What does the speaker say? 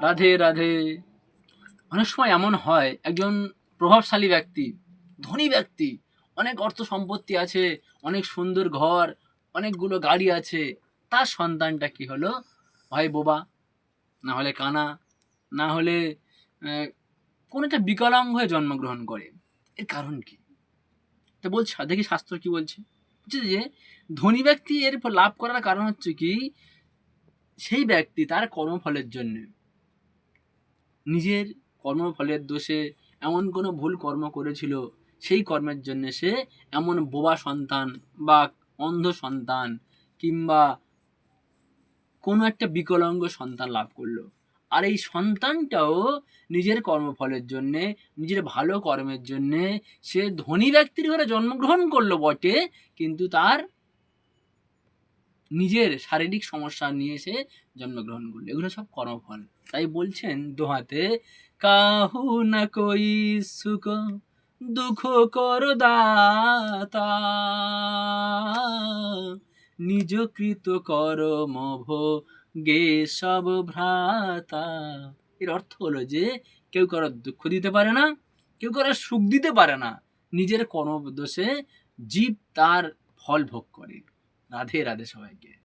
রাধে রাধে। অনেক সময় এমন হয়, একজন প্রভাবশালী ব্যক্তি, ধনী ব্যক্তি, অনেক অর্থ সম্পত্তি আছে, অনেক সুন্দর ঘর, অনেকগুলো গাড়ি আছে, তার সন্তানটা কি হলো, হয় বোবা, না হলে কানা, না হলে কোন একটা বিকলাঙ্গ হয়ে জন্মগ্রহণ করে। এর কারণ কি? তো বলছে, দেখি শাস্ত্র কি বলছে। বলছে যে ধনী ব্যক্তি এর লাভ করার কারণ হচ্ছে কি, সেই ব্যক্তি তার কর্মফলের জন্য, নিজের কর্মফলের দোষে এমন কোনো ভুল কর্ম করেছিল, সেই কর্মের জন্য সে এমন বোবা সন্তান বা অন্ধ সন্তান কিংবা কোনো একটা বিকলাঙ্গ সন্তান লাভ করলো। আর এই সন্তানটাও নিজের কর্মফলের জন্যে, নিজের ভালো কর্মের জন্যে সে ধনী ব্যক্তির ঘরে জন্মগ্রহণ করলো বটে, কিন্তু তার নিজের শারীরিক সমস্যা নিয়ে সে জন্মগ্রহণ করলো। এগুলো সব কর্মফল। তাই বলছেন দোহাতে, কাহু না কই সুখ দুঃখ কর দাতা, নিজ কৃত কর্ম ভোগে সব ভ্রাতা। এর অর্থ হলো যে কেউ কারো দুঃখ দিতে পারে না, কেউ কারো সুখ দিতে পারে না, নিজের কর্মদোষে জীব তার ফল ভোগ করে। রাধে রাধে সবাইকে।